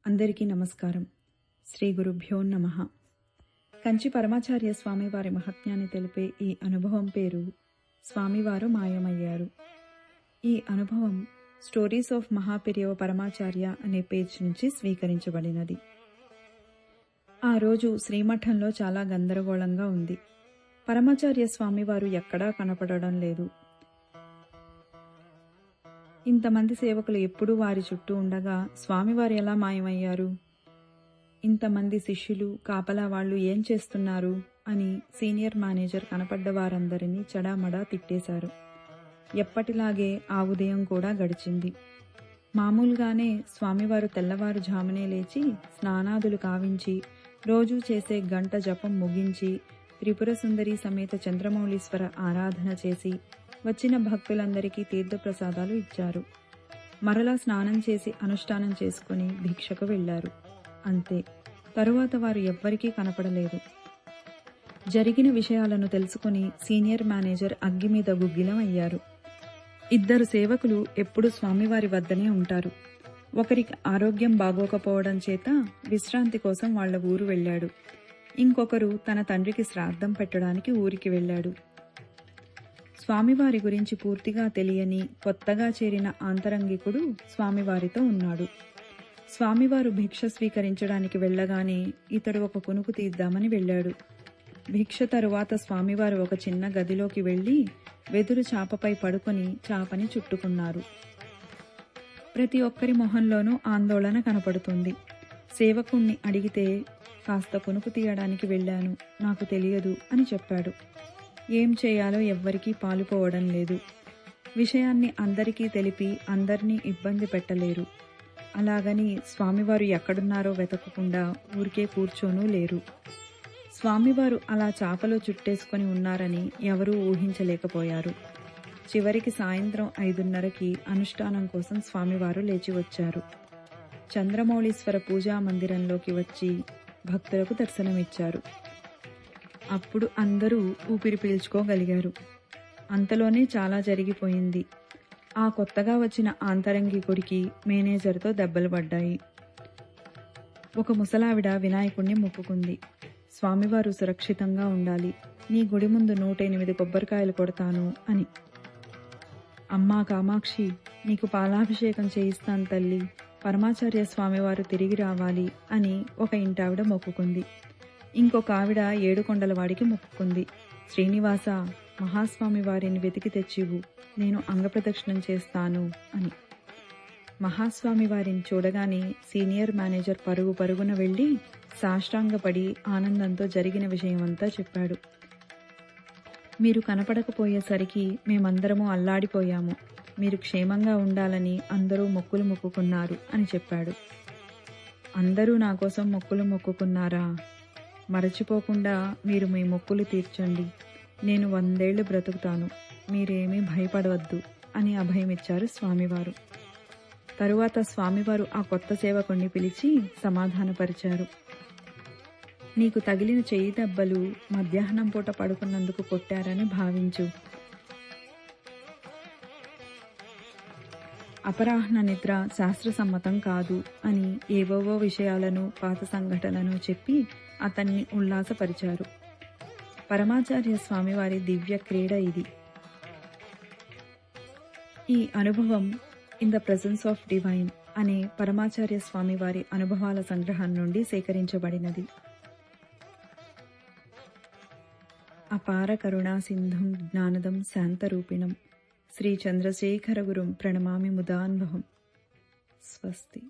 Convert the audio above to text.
అందరికీ నమస్కారం. శ్రీ గురుభ్యో నమః. కంచి పరమాచార్య స్వామివారి మహత్యాన్ని తెలిపే ఈ అనుభవం పేరు స్వామివారు మాయమయ్యారు. ఈ అనుభవం స్టోరీస్ ఆఫ్ మహాపెరియవ పరమాచార్య అనే పేజ్ నుంచి స్వీకరించబడినది. ఆ రోజు శ్రీమఠంలో చాలా గందరగోళంగా ఉంది. పరమాచార్య స్వామివారు ఎక్కడా కనపడడం లేదు. ఇంతమంది సేవకులు ఎప్పుడూ వారి చుట్టూ ఉండగా స్వామివారు ఎలా మాయమయ్యారు? ఇంతమంది శిష్యులు, కాపలా వాళ్ళు ఏం చేస్తున్నారు అని సీనియర్ మేనేజర్ కనపడ్డ వారందరినీ చెడామడా తిట్టేశారు. ఎప్పటిలాగే ఆ ఉదయం కూడా గడిచింది. మామూలుగానే స్వామివారు తెల్లవారుజామునే లేచి స్నానాదులు కావించి రోజూ చేసే గంట జపం ముగించి త్రిపుర సుందరి సమేత చంద్రమౌళీశ్వర ఆరాధన చేసి వచ్చిన భక్తులందరికీ తీర్థప్రసాదాలు ఇచ్చారు. మరలా స్నానం చేసి అనుష్ఠానం చేసుకుని భిక్షకు వెళ్లారు. అంతే. తరువాత వారు ఎవ్వరికీ కనపడలేదు. జరిగిన విషయాలను తెలుసుకుని సీనియర్ మేనేజర్ అగ్గి మీద గుగ్గిలం అయ్యారు. 2 సేవకులు ఎప్పుడూ స్వామివారి వద్దనే ఉంటారు. ఒకరికి ఆరోగ్యం బాగోకపోవడం చేత విశ్రాంతి కోసం వాళ్ల ఊరు వెళ్లాడు. ఇంకొకరు తన తండ్రికి శ్రాద్ధం పెట్టడానికి ఊరికి వెళ్లాడు. స్వామివారి గురించి పూర్తిగా తెలియని కొత్తగా చేరిన ఆంతరంగికుడు స్వామివారితో ఉన్నాడు. స్వామివారు భిక్ష స్వీకరించడానికి వెళ్లగానే ఇతడు ఒక కునుకు తీద్దామని వెళ్లాడు. భిక్ష తరువాత స్వామివారు ఒక చిన్న గదిలోకి వెళ్లి వెదురు చాపపై పడుకొని చాపని చుట్టుకున్నారు. ప్రతి ఒక్కరి మొహంలోనూ ఆందోళన కనపడుతుంది. సేవకుణ్ణి అడిగితే కాస్త కునుకు తీయడానికి వెళ్లాను, నాకు తెలియదు అని చెప్పాడు. ఏం చేయాలో ఎవ్వరికీ పాలుపోవడం లేదు. విషయాన్ని అందరికీ తెలిపి అందర్నీ ఇబ్బంది పెట్టలేరు. అలాగని స్వామివారు ఎక్కడున్నారో వెతకకుండా ఊరికే కూర్చోనూ లేరు. స్వామివారు అలా చాపలో చుట్టేసుకొని ఉన్నారని ఎవరూ ఊహించలేకపోయారు. చివరికి సాయంత్రం 5:30కి అనుష్ఠానం కోసం స్వామివారు లేచి వచ్చారు. చంద్రమౌళీశ్వర పూజా మందిరంలోకి వచ్చి భక్తులకు దర్శనమిచ్చారు. అప్పుడు అందరూ ఊపిరి పీల్చుకోగలిగారు. అంతలోనే చాలా జరిగిపోయింది. ఆ కొత్తగా వచ్చిన ఆంతరంగికుడికి మేనేజర్తో దెబ్బలు పడ్డాయి. ఒక ముసలావిడ వినాయకుణ్ణి మొక్కుకుంది. స్వామివారు సురక్షితంగా ఉండాలి, నీ గుడి ముందు 108 కొబ్బరికాయలు కొడతాను అని. అమ్మా కామాక్షి, నీకు పాలాభిషేకం చేయిస్తాను తల్లి, పరమాచార్య స్వామివారు తిరిగి రావాలి అని ఒక ఇంటావిడ మొక్కుకుంది. ఇంకొక ఆవిడ ఏడుకొండలవాడికి మొక్కుకుంది. శ్రీనివాస, మహాస్వామి వారిని వెతికి తెచ్చివు, నేను అంగప్రదక్షిణం చేస్తాను అని. మహాస్వామి వారిని చూడగానే సీనియర్ మేనేజర్ పరుగు పరుగున వెళ్లి సాష్టాంగపడి ఆనందంతో జరిగిన విషయమంతా చెప్పాడు. మీరు కనపడకపోయేసరికి మేమందరము అల్లాడిపోయాము. మీరు క్షేమంగా ఉండాలని అందరూ మొక్కులు మొక్కుకున్నారు అని చెప్పాడు. అందరూ నా కోసం మొక్కులు మొక్కుకున్నారా? మరచిపోకుండా మీరు మీ మొక్కులు తీర్చండి. నేను 100 ఏళ్లు బ్రతుకుతాను, మీరేమీ భయపడవద్దు అని అభయమిచ్చారు స్వామివారు. తరువాత స్వామివారు ఆ కొత్త సేవకుణ్ణి పిలిచి సమాధానపరిచారు. నీకు తగిలిన చెయ్యి దెబ్బలు మధ్యాహ్నం పూట పడుకున్నందుకు కొట్టారని భావించు. అపరాహ్న నిద్ర శాస్త్రసమ్మతం కాదు అని ఏవేవో విషయాలను, పాత సంఘటనలను చెప్పి అతన్ని ఉల్లాసపరిచారు. పరమాచార్య స్వామివారి దివ్య క్రీడ ఇది. ఈ అనుభవం in the presence of divine అనే పరమాచార్య స్వామివారి అనుభవాల సంగ్రహం నుండి సేకరించబడినది. అపార కరుణా సింధుం జ్ఞానదం శాంతరూపిణం శ్రీ చంద్రశేఖర గురుం ప్రణమామి ముదాన్వహం. స్వస్తి.